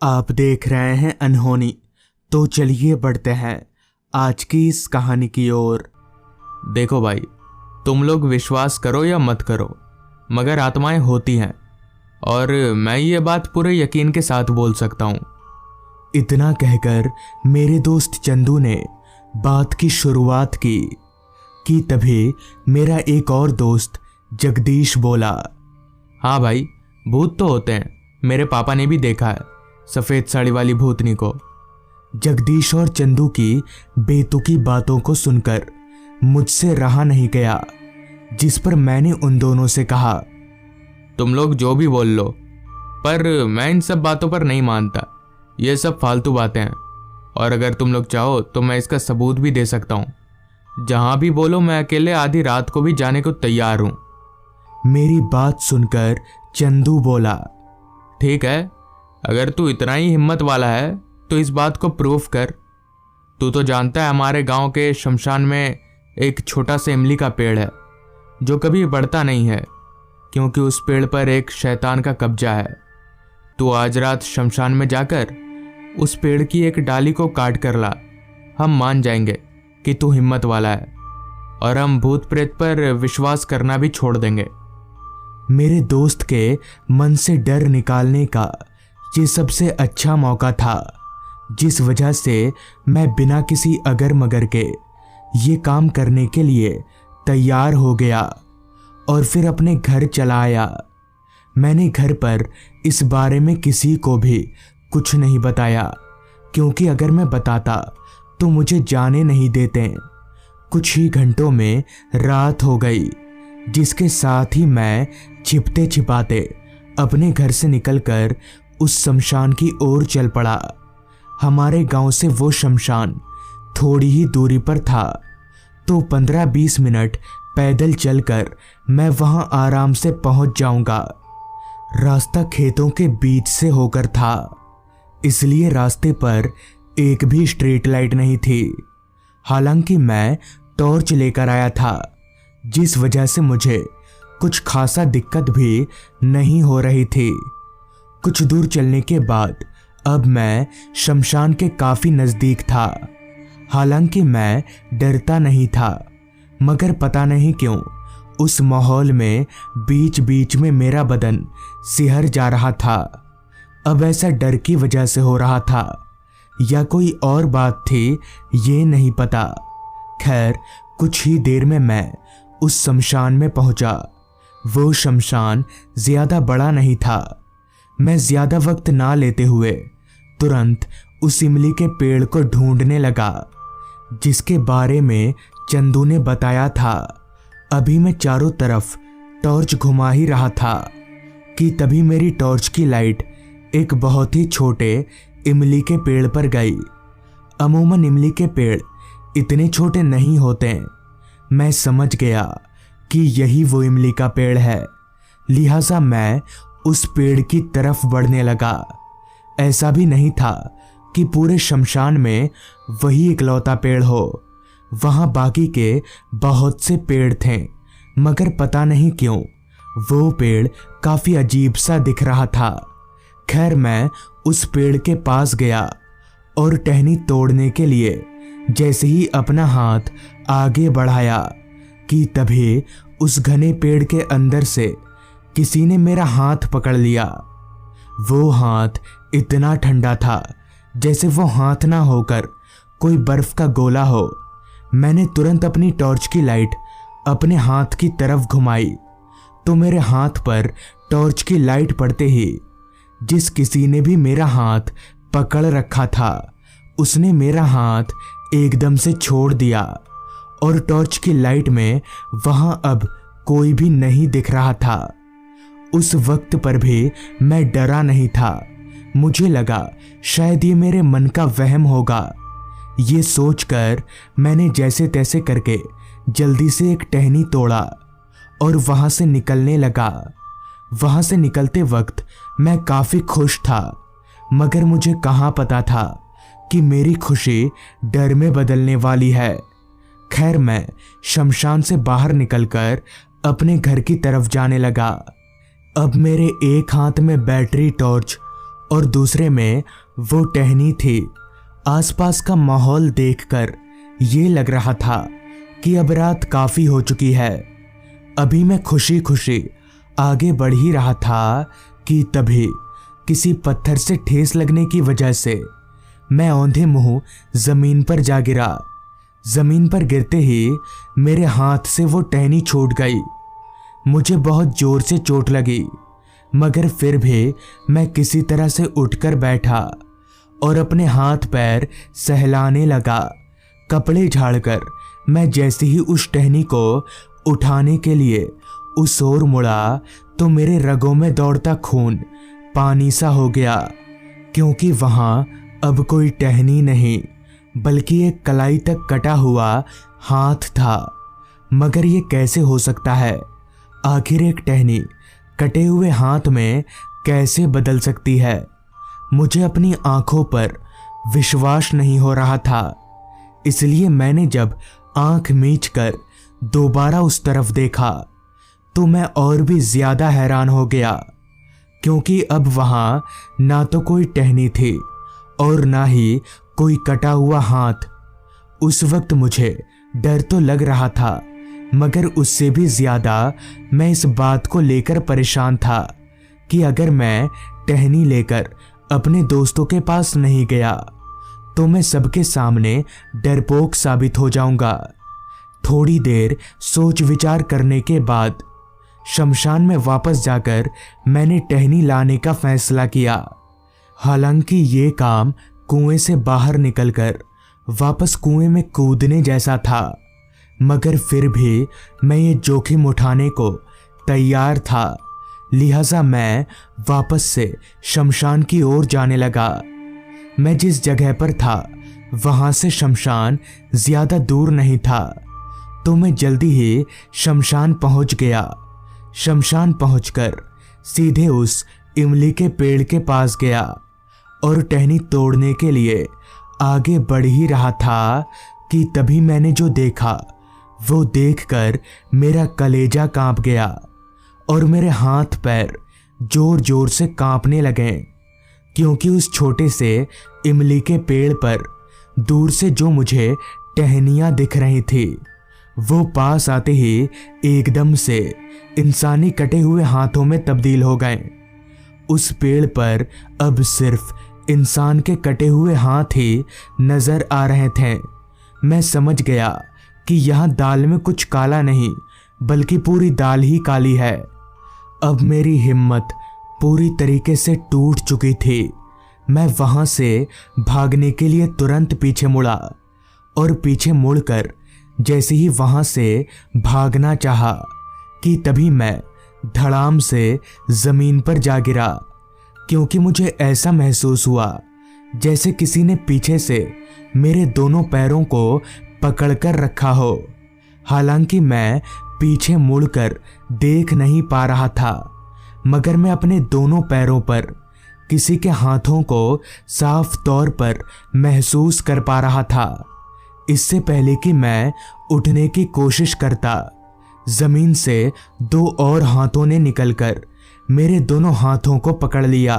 आप देख रहे हैं अनहोनी। तो चलिए बढ़ते हैं आज की इस कहानी की ओर। देखो भाई, तुम लोग विश्वास करो या मत करो, मगर आत्माएं होती हैं, और मैं ये बात पूरे यकीन के साथ बोल सकता हूँ। इतना कहकर मेरे दोस्त चंदू ने बात की शुरुआत की तभी मेरा एक और दोस्त जगदीश बोला, हाँ भाई, भूत तो होते हैं, मेरे पापा ने भी देखा है सफ़ेद साड़ी वाली भूतनी को। जगदीश और चंदू की बेतुकी बातों को सुनकर मुझसे रहा नहीं गया, जिस पर मैंने उन दोनों से कहा, तुम लोग जो भी बोल लो, पर मैं इन सब बातों पर नहीं मानता। ये सब फालतू बातें हैं, और अगर तुम लोग चाहो तो मैं इसका सबूत भी दे सकता हूँ। जहाँ भी बोलो, मैं अकेले आधी रात को भी जाने को तैयार हूँ। मेरी बात सुनकर चंदू बोला, ठीक है, अगर तू इतना ही हिम्मत वाला है तो इस बात को प्रूफ कर। तू तो जानता है हमारे गांव के शमशान में एक छोटा सा इमली का पेड़ है जो कभी बढ़ता नहीं है, क्योंकि उस पेड़ पर एक शैतान का कब्जा है। तू आज रात शमशान में जाकर उस पेड़ की एक डाली को काट कर ला। हम मान जाएंगे कि तू हिम्मत वाला है, और हम भूत प्रेत पर विश्वास करना भी छोड़ देंगे। मेरे दोस्त के मन से डर निकालने का ये सबसे अच्छा मौका था, जिस वजह से मैं बिना किसी अगर मगर के ये काम करने के लिए तैयार हो गया और फिर अपने घर चला आया। मैंने घर पर इस बारे में किसी को भी कुछ नहीं बताया, क्योंकि अगर मैं बताता तो मुझे जाने नहीं देते। कुछ ही घंटों में रात हो गई, जिसके साथ ही मैं छिपते छिपाते अपने घर से निकलकर उस शमशान की ओर चल पड़ा। हमारे गांव से वो शमशान थोड़ी ही दूरी पर था, तो 15-20 मिनट पैदल चलकर मैं वहां आराम से पहुंच जाऊंगा। रास्ता खेतों के बीच से होकर था, इसलिए रास्ते पर एक भी स्ट्रीट लाइट नहीं थी। हालांकि मैं टॉर्च लेकर आया था, जिस वजह से मुझे कुछ खासा दिक्कत भी नहीं हो रही थी। कुछ दूर चलने के बाद अब मैं शमशान के काफी नजदीक था। हालांकि मैं डरता नहीं था, मगर पता नहीं क्यों उस माहौल में बीच बीच में मेरा बदन सिहर जा रहा था। अब ऐसा डर की वजह से हो रहा था या कोई और बात थी, ये नहीं पता। खैर, कुछ ही देर में मैं उस शमशान में पहुंचा। वो शमशान ज्यादा बड़ा नहीं था। मैं ज्यादा वक्त ना लेते हुए तुरंत उस इमली के पेड़ को ढूंढने लगा, जिसके बारे में चंदू ने बताया था। अभी मैं चारों तरफ टॉर्च घुमा ही रहा था कि तभी मेरी टॉर्च की लाइट एक बहुत ही छोटे इमली के पेड़ पर गई। अमूमन इमली के पेड़ इतने छोटे नहीं होते। मैं समझ गया कि यही वो इमली का पेड़ है, लिहाजा मैं उस पेड़ की तरफ बढ़ने लगा। ऐसा भी नहीं था कि पूरे शमशान में वही इकलौता पेड़ हो। वहां बाकी के बहुत से पेड़ थे, मगर पता नहीं क्यों वो पेड़ काफी अजीब सा दिख रहा था। खैर, मैं उस पेड़ के पास गया और टहनी तोड़ने के लिए जैसे ही अपना हाथ आगे बढ़ाया कि तभी उस घने पेड़ के अंदर से किसी ने मेरा हाथ पकड़ लिया। वो हाथ इतना ठंडा था जैसे वो हाथ ना होकर कोई बर्फ का गोला हो। मैंने तुरंत अपनी टॉर्च की लाइट अपने हाथ की तरफ घुमाई, तो मेरे हाथ पर टॉर्च की लाइट पड़ते ही जिस किसी ने भी मेरा हाथ पकड़ रखा था, उसने मेरा हाथ एकदम से छोड़ दिया, और टॉर्च की लाइट में वहां अब कोई भी नहीं दिख रहा था। उस वक्त पर भी मैं डरा नहीं था। मुझे लगा शायद ये मेरे मन का वहम होगा। ये सोचकर मैंने जैसे तैसे करके जल्दी से एक टहनी तोड़ा और वहां से निकलने लगा। वहां से निकलते वक्त मैं काफी खुश था, मगर मुझे कहाँ पता था कि मेरी खुशी डर में बदलने वाली है। खैर, मैं शमशान से बाहर निकलकर अपने घर की तरफ जाने लगा। अब मेरे एक हाथ में बैटरी टॉर्च और दूसरे में वो टहनी थी। आसपास का माहौल देखकर ये लग रहा था कि अब रात काफी हो चुकी है। अभी मैं खुशी खुशी आगे बढ़ ही रहा था कि तभी किसी पत्थर से ठेस लगने की वजह से मैं औंधे मुंह जमीन पर जा गिरा। जमीन पर गिरते ही मेरे हाथ से वो टहनी छूट गई। मुझे बहुत जोर से चोट लगी, मगर फिर भी मैं किसी तरह से उठकर बैठा और अपने हाथ पैर सहलाने लगा। कपड़े झाड़कर मैं जैसे ही उस टहनी को उठाने के लिए उस ओर मुड़ा तो मेरे रगों में दौड़ता खून पानी सा हो गया, क्योंकि वहां अब कोई टहनी नहीं बल्कि एक कलाई तक कटा हुआ हाथ था। मगर ये कैसे हो सकता है? आखिर एक टहनी कटे हुए हाथ में कैसे बदल सकती है? मुझे अपनी आंखों पर विश्वास नहीं हो रहा था। इसलिए मैंने जब आंख मीचकर दोबारा उस तरफ देखा तो मैं और भी ज्यादा हैरान हो गया, क्योंकि अब वहां ना तो कोई टहनी थी और ना ही कोई कटा हुआ हाथ। उस वक्त मुझे डर तो लग रहा था, मगर उससे भी ज्यादा मैं इस बात को लेकर परेशान था कि अगर मैं टहनी लेकर अपने दोस्तों के पास नहीं गया तो मैं सबके सामने डरपोक साबित हो जाऊंगा। थोड़ी देर सोच विचार करने के बाद शमशान में वापस जाकर मैंने टहनी लाने का फैसला किया। हालांकि ये काम कुएं से बाहर निकलकर वापस कुएं में कूदने जैसा था, मगर फिर भी मैं ये जोखिम उठाने को तैयार था। लिहाजा मैं वापस से शमशान की ओर जाने लगा। मैं जिस जगह पर था वहां से शमशान ज्यादा दूर नहीं था, तो मैं जल्दी ही शमशान पहुंच गया। शमशान पहुंचकर सीधे उस इमली के पेड़ के पास गया और टहनी तोड़ने के लिए आगे बढ़ ही रहा था कि तभी मैंने जो देखा वो देखकर मेरा कलेजा कांप गया और मेरे हाथ पैर जोर जोर से कांपने लगे, क्योंकि उस छोटे से इमली के पेड़ पर दूर से जो मुझे टहनियां दिख रही थी वो पास आते ही एकदम से इंसानी कटे हुए हाथों में तब्दील हो गए। उस पेड़ पर अब सिर्फ इंसान के कटे हुए हाथ ही नजर आ रहे थे। मैं समझ गया कि यहां दाल में कुछ काला नहीं बल्कि पूरी दाल ही काली है। अब मेरी हिम्मत पूरी तरीके से टूट चुकी थी। मैं वहां से भागने के लिए तुरंत पीछे मुड़ा और पीछे मुड़कर जैसे ही वहां से भागना चाहा कि तभी मैं धड़ाम से जमीन पर जा गिरा, क्योंकि मुझे ऐसा महसूस हुआ जैसे किसी ने पीछे से मेरे दोनों पैरों को पकड़कर रखा हो। हालांकि मैं पीछे मुड़कर देख नहीं पा रहा था, मगर मैं अपने दोनों पैरों पर किसी के हाथों को साफ तौर पर महसूस कर पा रहा था। इससे पहले कि मैं उठने की कोशिश करता, जमीन से दो और हाथों ने निकलकर मेरे दोनों हाथों को पकड़ लिया।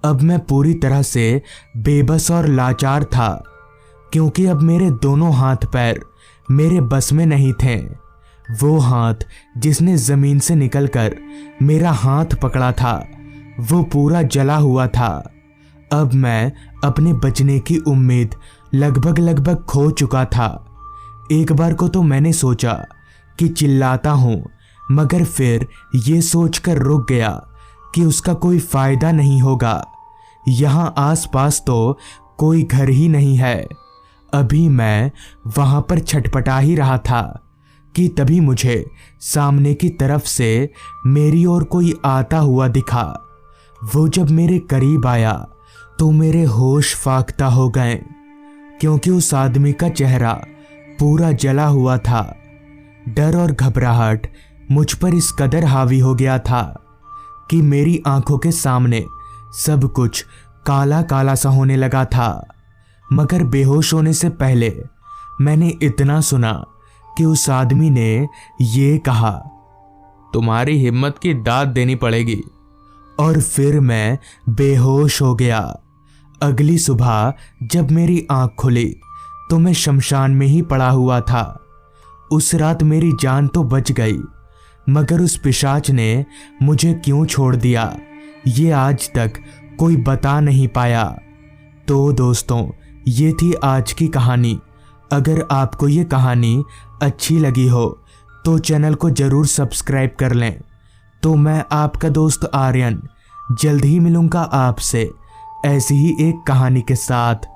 अब मैं पूरी तरह से बेबस और लाचार था, क्योंकि अब मेरे दोनों हाथ पैर मेरे बस में नहीं थे। वो हाथ जिसने जमीन से निकलकर मेरा हाथ पकड़ा था वो पूरा जला हुआ था। अब मैं अपने बचने की उम्मीद लगभग खो चुका था। एक बार को तो मैंने सोचा कि चिल्लाता हूं, मगर फिर ये सोचकर रुक गया कि उसका कोई फायदा नहीं होगा। यहाँ आसपास तो कोई घर ही नहीं है। अभी मैं वहां पर छटपटा ही रहा था कि तभी मुझे सामने की तरफ से मेरी ओर कोई आता हुआ दिखा। वो जब मेरे करीब आया तो मेरे होश फाख्ता हो गए, क्योंकि उस आदमी का चेहरा पूरा जला हुआ था। डर और घबराहट मुझ पर इस कदर हावी हो गया था कि मेरी आंखों के सामने सब कुछ काला काला सा होने लगा था। मगर बेहोश होने से पहले मैंने इतना सुना कि उस आदमी ने ये कहा, तुम्हारी हिम्मत की दाद देनी पड़ेगी। और फिर मैं बेहोश हो गया। अगली सुबह जब मेरी आंख खुली तो मैं शमशान में ही पड़ा हुआ था। उस रात मेरी जान तो बच गई, मगर उस पिशाच ने मुझे क्यों छोड़ दिया ये आज तक कोई बता नहीं पाया। तो दोस्तों, ये थी आज की कहानी। अगर आपको ये कहानी अच्छी लगी हो तो चैनल को ज़रूर सब्सक्राइब कर लें। तो मैं आपका दोस्त आर्यन जल्द ही मिलूँगा आपसे ऐसी ही एक कहानी के साथ।